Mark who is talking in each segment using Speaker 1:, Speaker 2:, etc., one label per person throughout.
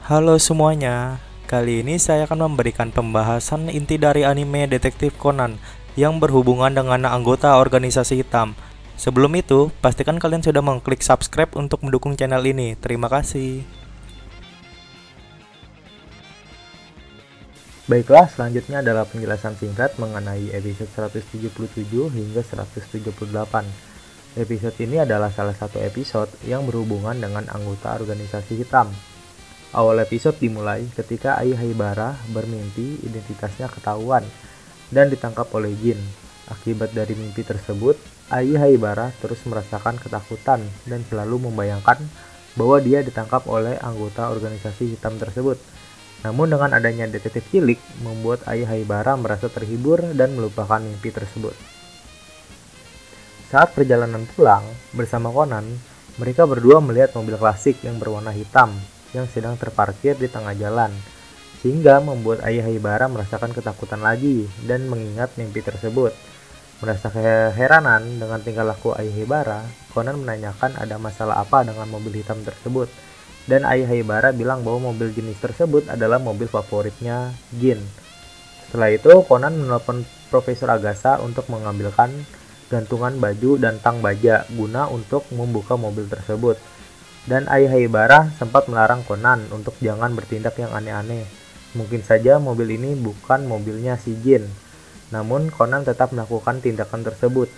Speaker 1: Halo semuanya, kali ini saya akan memberikan pembahasan inti dari anime Detektif Conan yang berhubungan dengan anggota organisasi hitam. Sebelum itu, pastikan kalian sudah mengklik subscribe untuk mendukung channel ini. Terima kasih.
Speaker 2: Baiklah, selanjutnya adalah penjelasan singkat mengenai episode 177 hingga 178. Episode ini adalah salah satu episode yang berhubungan dengan anggota organisasi hitam. Awal episode dimulai ketika Ai Haibara bermimpi identitasnya ketahuan dan ditangkap oleh Jin. Akibat dari mimpi tersebut, Ai Haibara terus merasakan ketakutan dan selalu membayangkan bahwa dia ditangkap oleh anggota organisasi hitam tersebut. Namun dengan adanya detektif cilik, membuat Ai Haibara merasa terhibur dan melupakan mimpi tersebut. Saat perjalanan pulang bersama Conan, mereka berdua melihat mobil klasik yang berwarna hitam yang sedang terparkir di tengah jalan, sehingga membuat Ai Haibara merasakan ketakutan lagi dan mengingat mimpi tersebut. Merasa keheranan dengan tingkah laku Ai Haibara, Conan menanyakan ada masalah apa dengan mobil hitam tersebut. Dan Ai Haibara bilang bahwa mobil jenis tersebut adalah mobil favoritnya Jin. Setelah itu, Conan menelpon Profesor Agasa untuk mengambilkan gantungan baju dan tang baja guna untuk membuka mobil tersebut. Dan Ai Haibara sempat melarang Conan untuk jangan bertindak yang aneh-aneh. Mungkin saja mobil ini bukan mobilnya si Jin. Namun Conan tetap melakukan tindakan tersebut,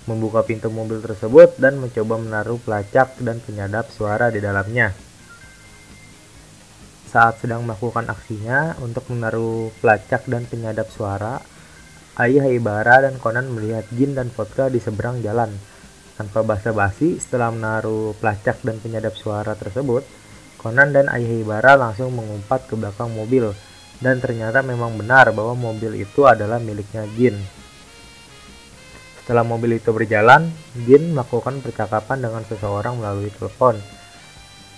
Speaker 2: membuka pintu mobil tersebut dan mencoba menaruh pelacak dan penyadap suara di dalamnya. Saat sedang melakukan aksinya untuk menaruh pelacak dan penyadap suara, Ai Haibara dan Conan melihat Jin dan Vodka di seberang jalan. Tanpa basa-basi, setelah menaruh pelacak dan penyadap suara tersebut, Conan dan Ai Haibara langsung mengumpat ke belakang mobil, dan ternyata memang benar bahwa mobil itu adalah miliknya Jin. Setelah mobil itu berjalan, Jin melakukan percakapan dengan seseorang melalui telepon.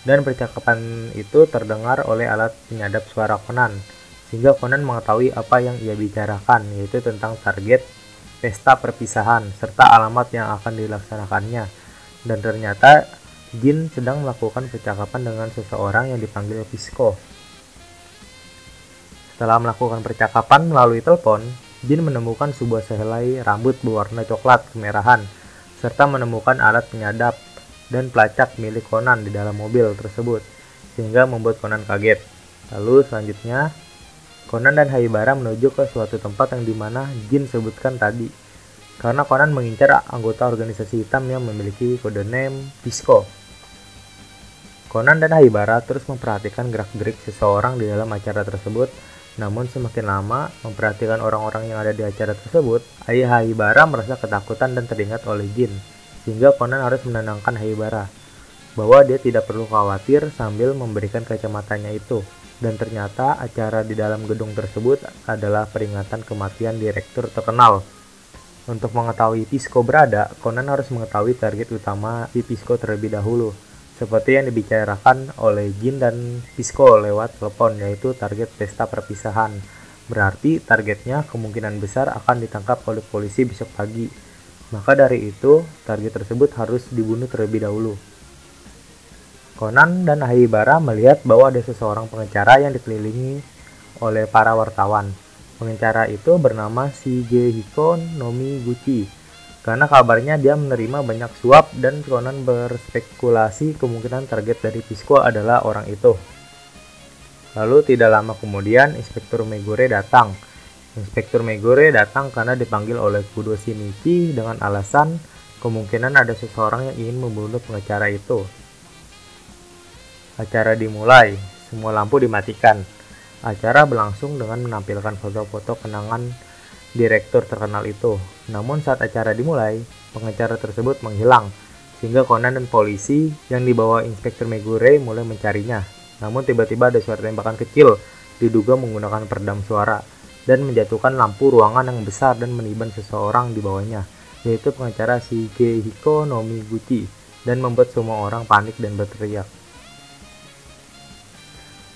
Speaker 2: Dan percakapan itu terdengar oleh alat penyadap suara Conan, sehingga Conan mengetahui apa yang ia bicarakan, yaitu tentang target pesta perpisahan, serta alamat yang akan dilaksanakannya. Dan ternyata Jin sedang melakukan percakapan dengan seseorang yang dipanggil Pisco. Setelah melakukan percakapan melalui telepon, Jin menemukan sebuah sehelai rambut berwarna coklat kemerahan, serta menemukan alat penyadap dan pelacak milik Conan di dalam mobil tersebut, sehingga membuat Conan kaget. Lalu selanjutnya, Conan dan Haibara menuju ke suatu tempat yang dimana Jin sebutkan tadi, karena Conan mengincar anggota organisasi hitam yang memiliki kode name Pisco. Conan dan Haibara terus memperhatikan gerak-gerik seseorang di dalam acara tersebut, namun semakin lama memperhatikan orang-orang yang ada di acara tersebut, Ai Haibara merasa ketakutan dan teringat oleh Jin, sehingga Conan harus menenangkan Haibara bahwa dia tidak perlu khawatir sambil memberikan kacamatanya itu. Dan ternyata acara di dalam gedung tersebut adalah peringatan kematian direktur terkenal. Untuk mengetahui Pisco berada, Conan harus mengetahui target utama si Pisco terlebih dahulu, seperti yang dibicarakan oleh Jin dan Pisco lewat telepon, yaitu target pesta perpisahan. Berarti targetnya kemungkinan besar akan ditangkap oleh polisi besok pagi. Maka dari itu, target tersebut harus dibunuh terlebih dahulu. Conan dan Haibara melihat bahwa ada seseorang pengacara yang dikelilingi oleh para wartawan. Pengacara itu bernama Shigehiko Nomiguchi, karena kabarnya dia menerima banyak suap, dan Conan berspekulasi kemungkinan target dari Pisco adalah orang itu. Lalu tidak lama kemudian, Inspektur Megure datang. Inspektur Megure datang karena dipanggil oleh Kudo Shinichi dengan alasan kemungkinan ada seseorang yang ingin membunuh pengacara itu. Acara dimulai, semua lampu dimatikan. Acara berlangsung dengan menampilkan foto-foto kenangan direktur terkenal itu. Namun saat acara dimulai, pengacara tersebut menghilang, sehingga Conan dan polisi yang dibawa Inspektur Megure mulai mencarinya. Namun tiba-tiba ada suara tembakan kecil, diduga menggunakan peredam suara, dan menjatuhkan lampu ruangan yang besar dan meniban seseorang di bawahnya, yaitu pengacara Shigehiko Nomiguchi, dan membuat semua orang panik dan berteriak.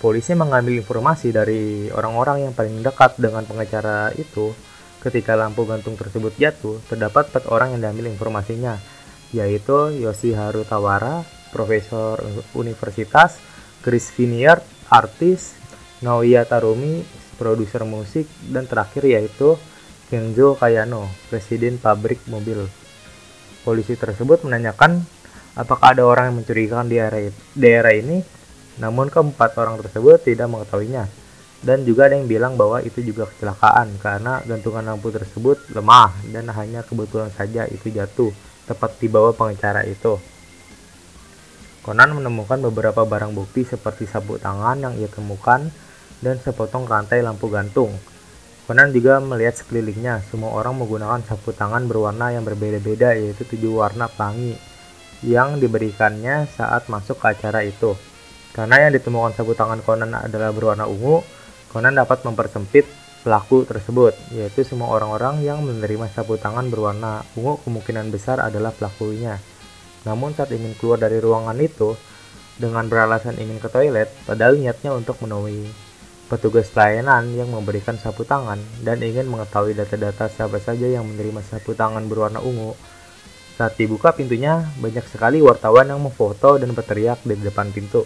Speaker 2: Polisi mengambil informasi dari orang-orang yang paling dekat dengan pengacara itu. Ketika lampu gantung tersebut jatuh, terdapat 4 orang yang diambil informasinya, yaitu Yoshiharu Tawara, profesor universitas, Chris Vineyard, artis, Naoya Tarumi, produser musik, dan terakhir yaitu Kenzo Kayano, presiden pabrik mobil. Polisi tersebut menanyakan apakah ada orang yang mencurigakan di daerah ini, namun keempat orang tersebut tidak mengetahuinya. Dan juga ada yang bilang bahwa itu juga kecelakaan karena gantungan lampu tersebut lemah dan hanya kebetulan saja itu jatuh tepat di bawah pengecara itu. Conan menemukan beberapa barang bukti seperti sabuk tangan yang ia temukan dan sepotong rantai lampu gantung. Conan juga melihat sekelilingnya, semua orang menggunakan sabuk tangan berwarna yang berbeda-beda, yaitu 7 warna pelangi yang diberikannya saat masuk ke acara itu. Karena yang ditemukan sabuk tangan Conan adalah berwarna ungu, Conan dapat mempersempit pelaku tersebut, yaitu semua orang-orang yang menerima sabuk tangan berwarna ungu kemungkinan besar adalah pelakunya. Namun saat ingin keluar dari ruangan itu, dengan beralasan ingin ke toilet, padahal niatnya untuk menemui petugas pelayanan yang memberikan sapu tangan dan ingin mengetahui data-data siapa saja yang menerima sapu tangan berwarna ungu. Saat dibuka pintunya, banyak sekali wartawan yang memfoto dan berteriak di depan pintu,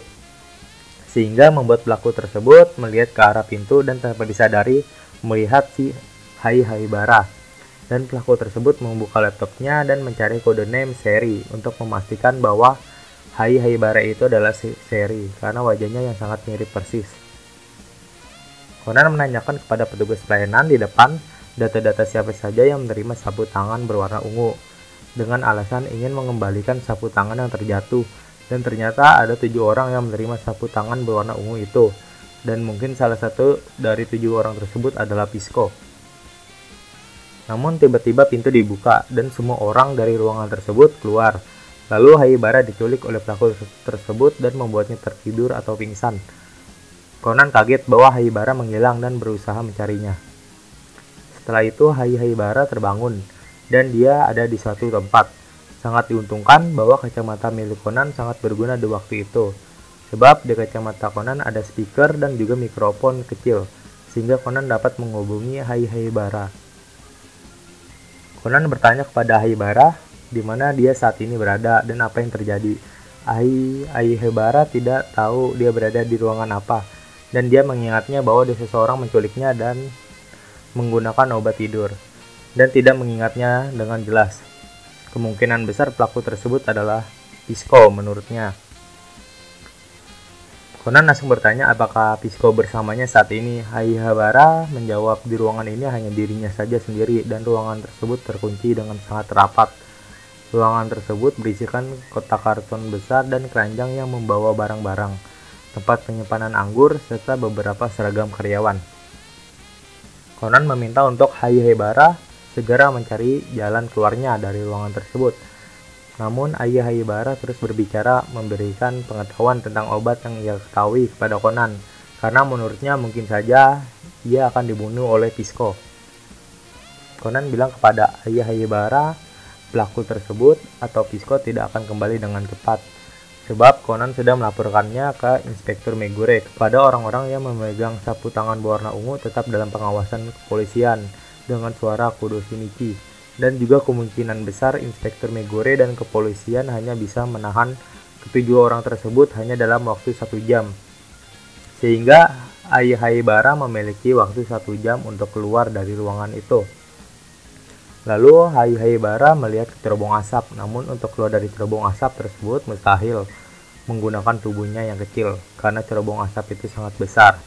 Speaker 2: sehingga membuat pelaku tersebut melihat ke arah pintu dan tanpa disadari melihat si Hai Haibara. Dan pelaku tersebut membuka laptopnya dan mencari kode name seri untuk memastikan bahwa Hai Haibara itu adalah seri karena wajahnya yang sangat mirip persis. Conan menanyakan kepada petugas pelayanan di depan data-data siapa saja yang menerima sapu tangan berwarna ungu dengan alasan ingin mengembalikan sapu tangan yang terjatuh, dan ternyata ada 7 orang yang menerima sapu tangan berwarna ungu itu, dan mungkin salah satu dari 7 orang tersebut adalah Pisco. Namun tiba-tiba pintu dibuka dan semua orang dari ruangan tersebut keluar. Lalu Haibara diculik oleh pelaku tersebut dan membuatnya tertidur atau pingsan. Conan kaget bahwa Haibara menghilang dan berusaha mencarinya. Setelah itu Haibara terbangun dan dia ada di suatu tempat. Sangat diuntungkan bahwa kacamata milik Conan sangat berguna di waktu itu. Sebab di kacamata Conan ada speaker dan juga mikrofon kecil, sehingga Conan dapat menghubungi Haibara. Conan bertanya kepada Haibara di mana dia saat ini berada dan apa yang terjadi. Haibara tidak tahu dia berada di ruangan apa, dan dia mengingatnya bahwa ada seseorang menculiknya dan menggunakan obat tidur, dan tidak mengingatnya dengan jelas. Kemungkinan besar pelaku tersebut adalah Pisco menurutnya. Conan langsung bertanya apakah Pisco bersamanya saat ini. Haibara menjawab di ruangan ini hanya dirinya saja sendiri dan ruangan tersebut terkunci dengan sangat rapat. Ruangan tersebut berisikan kotak karton besar dan keranjang yang membawa barang-barang, tempat penyimpanan anggur, serta beberapa seragam karyawan. Conan meminta untuk Haibara segera mencari jalan keluarnya dari ruangan tersebut. Namun Haibara terus berbicara memberikan pengetahuan tentang obat yang ia ketahui kepada Conan, karena menurutnya mungkin saja ia akan dibunuh oleh Pisco. Conan bilang kepada Haibara pelaku tersebut atau Pisco tidak akan kembali dengan cepat, sebab Conan sudah melaporkannya ke Inspektur Megure. Kepada orang-orang yang memegang sapu tangan berwarna ungu tetap dalam pengawasan kepolisian dengan suara Kudo Shinichi, dan juga kemungkinan besar Inspektur Megure dan kepolisian hanya bisa menahan ketujuh orang tersebut hanya dalam waktu 1 jam, sehingga Haibara memiliki waktu 1 jam untuk keluar dari ruangan itu. Lalu Haibara melihat cerobong asap, namun untuk keluar dari cerobong asap tersebut mustahil menggunakan tubuhnya yang kecil karena cerobong asap itu sangat besar.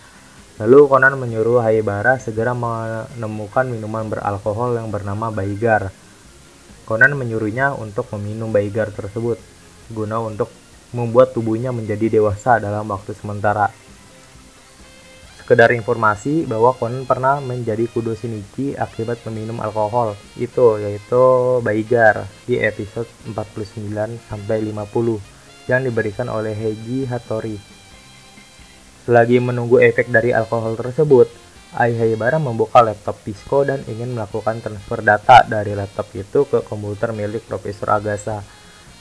Speaker 2: Lalu Conan menyuruh Haibara segera menemukan minuman beralkohol yang bernama Baigar. Conan menyuruhnya untuk meminum Baigar tersebut guna untuk membuat tubuhnya menjadi dewasa dalam waktu sementara. Sekedar informasi bahwa Conan pernah menjadi Kudo Shinichi akibat meminum alkohol itu, yaitu Baigar di episode 49-50 yang diberikan oleh Heiji Hattori. Selagi menunggu efek dari alkohol tersebut, Haibara membuka laptop Pisco dan ingin melakukan transfer data dari laptop itu ke komputer milik Profesor Agasa.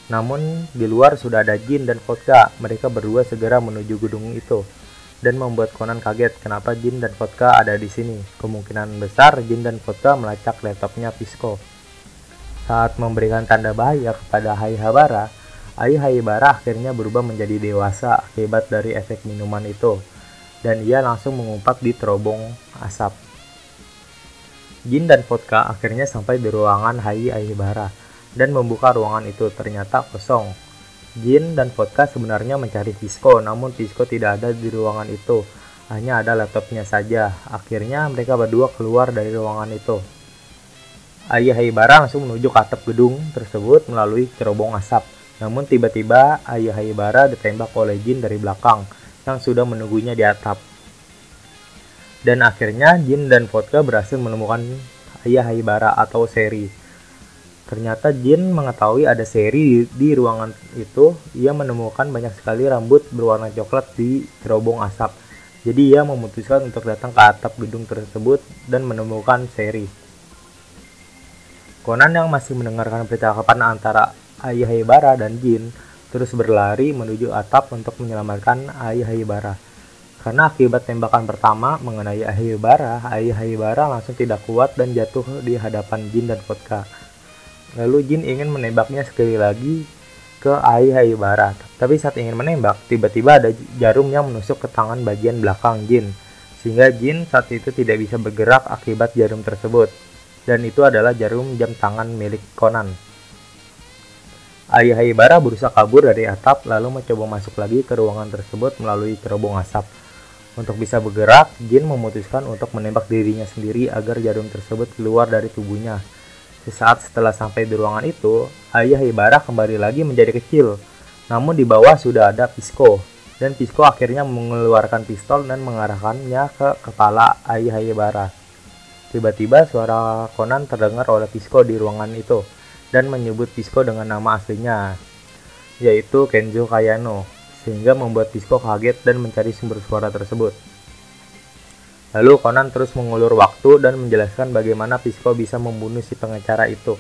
Speaker 2: Namun di luar sudah ada Jin dan Vodka. Mereka berdua segera menuju gedung itu dan membuat Conan kaget kenapa Jin dan Vodka ada di sini. Kemungkinan besar Jin dan Vodka melacak laptopnya Pisco. Saat memberikan tanda bahaya kepada Haibara, Haibara akhirnya berubah menjadi dewasa akibat dari efek minuman itu. dan ia langsung mengumpat di terobong asap. Jin dan Vodka akhirnya sampai di ruangan Haibara dan membuka ruangan itu, ternyata kosong. Jin dan Vodka sebenarnya mencari Pisco, namun Pisco tidak ada di ruangan itu, hanya ada laptopnya saja. Akhirnya mereka berdua keluar dari ruangan itu. Haibara langsung menuju ke atap gedung tersebut melalui cerobong asap. Namun tiba-tiba Haibara ditembak oleh Jin dari belakang yang sudah menunggunya di atap. Dan akhirnya Jin dan Vodka berhasil menemukan Haibara atau Seri. Ternyata Jin mengetahui ada Seri di ruangan itu. Ia menemukan banyak sekali rambut berwarna coklat di cerobong asap. Jadi ia memutuskan untuk datang ke atap gedung tersebut dan menemukan Seri. Conan yang masih mendengarkan percakapan antara Haibara dan Jin terus berlari menuju atap untuk menyelamatkan Haibara. Karena akibat tembakan pertama mengenai Haibara langsung tidak kuat dan jatuh di hadapan Jin dan Vodka. Lalu Jin ingin menembaknya sekali lagi ke Haibara. Tapi saat ingin menembak, tiba-tiba ada jarum yang menusuk ke tangan bagian belakang Jin. Sehingga Jin saat itu tidak bisa bergerak akibat jarum tersebut. Dan itu adalah jarum jam tangan milik Conan. Haibara berusaha kabur dari atap lalu mencoba masuk lagi ke ruangan tersebut melalui cerobong asap. Untuk bisa bergerak, Jin memutuskan untuk menembak dirinya sendiri agar jarum tersebut keluar dari tubuhnya. Sesaat setelah sampai di ruangan itu, Haibara kembali lagi menjadi kecil. Namun di bawah sudah ada Pisco. Dan Pisco akhirnya mengeluarkan pistol dan mengarahkannya ke kepala Haibara. Tiba-tiba suara Conan terdengar oleh Pisco di ruangan itu dan menyebut Pisco dengan nama aslinya, yaitu Kenzo Kayano, sehingga membuat Pisco kaget dan mencari sumber suara tersebut. Lalu Conan terus mengulur waktu dan menjelaskan bagaimana Pisco bisa membunuh si pengacara itu.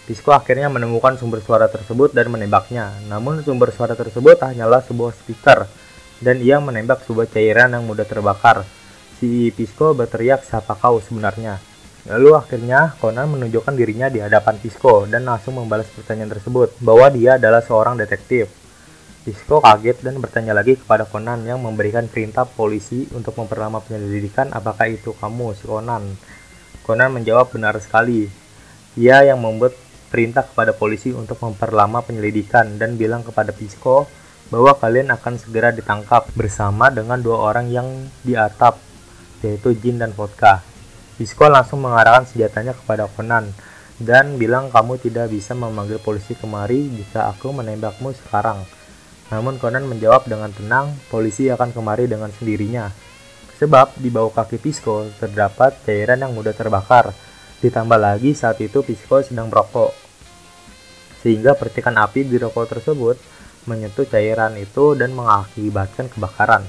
Speaker 2: Pisco akhirnya menemukan sumber suara tersebut dan menembaknya, namun sumber suara tersebut hanyalah sebuah speaker, dan ia menembak sebuah cairan yang mudah terbakar. Si Pisco berteriak, "Siapa kau sebenarnya?" Lalu akhirnya Conan menunjukkan dirinya di hadapan Pisco dan langsung membalas pertanyaan tersebut, bahwa dia adalah seorang detektif. Pisco kaget dan bertanya lagi kepada Conan yang memberikan perintah polisi untuk memperlama penyelidikan. "Apakah itu kamu, si Conan?" Conan menjawab, "Benar sekali." Ia yang membuat perintah kepada polisi untuk memperlama penyelidikan dan bilang kepada Pisco bahwa kalian akan segera ditangkap bersama dengan dua orang yang di atap, yaitu Jin dan Vodka. Pisco langsung mengarahkan senjatanya kepada Conan dan bilang, "Kamu tidak bisa memanggil polisi kemari jika aku menembakmu sekarang." Namun Conan menjawab dengan tenang, "Polisi akan kemari dengan sendirinya." Sebab di bawah kaki Pisco terdapat cairan yang mudah terbakar. Ditambah lagi saat itu Pisco sedang merokok, sehingga percikan api di rokok tersebut menyentuh cairan itu dan mengakibatkan kebakaran.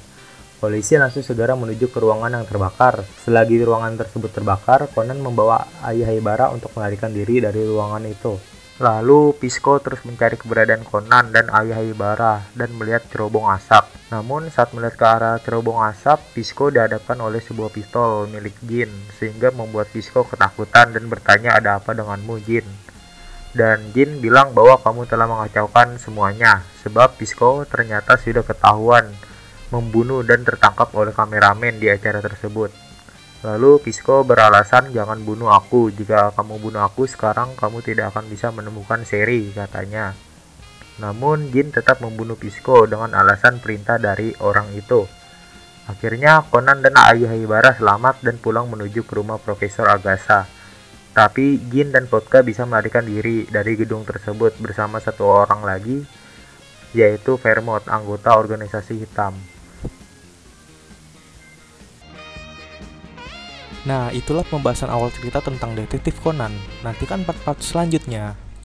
Speaker 2: Polisi langsung segera menuju ke ruangan yang terbakar. Selagi ruangan tersebut terbakar, Conan membawa Haibara untuk melarikan diri dari ruangan itu. Lalu Pisco terus mencari keberadaan Conan dan Haibara dan melihat cerobong asap. Namun saat melihat ke arah cerobong asap, Pisco dihadapkan oleh sebuah pistol milik Jin, sehingga membuat Pisco ketakutan dan bertanya, "Ada apa denganmu, Jin?" Dan Jin bilang bahwa kamu telah mengacaukan semuanya, sebab Pisco ternyata sudah ketahuan membunuh dan tertangkap oleh kameramen di acara tersebut. Lalu Pisco beralasan, "Jangan bunuh aku, jika kamu bunuh aku sekarang kamu tidak akan bisa menemukan Seri," katanya. Namun Jin tetap membunuh Pisco dengan alasan perintah dari orang itu. Akhirnya Conan dan Haibara selamat dan pulang menuju ke rumah Profesor Agasa. Tapi Jin dan Vodka bisa melarikan diri dari gedung tersebut bersama satu orang lagi, yaitu Vermouth, anggota organisasi hitam.
Speaker 1: Nah, itulah pembahasan awal cerita tentang Detektif Conan. Nantikan part-part selanjutnya.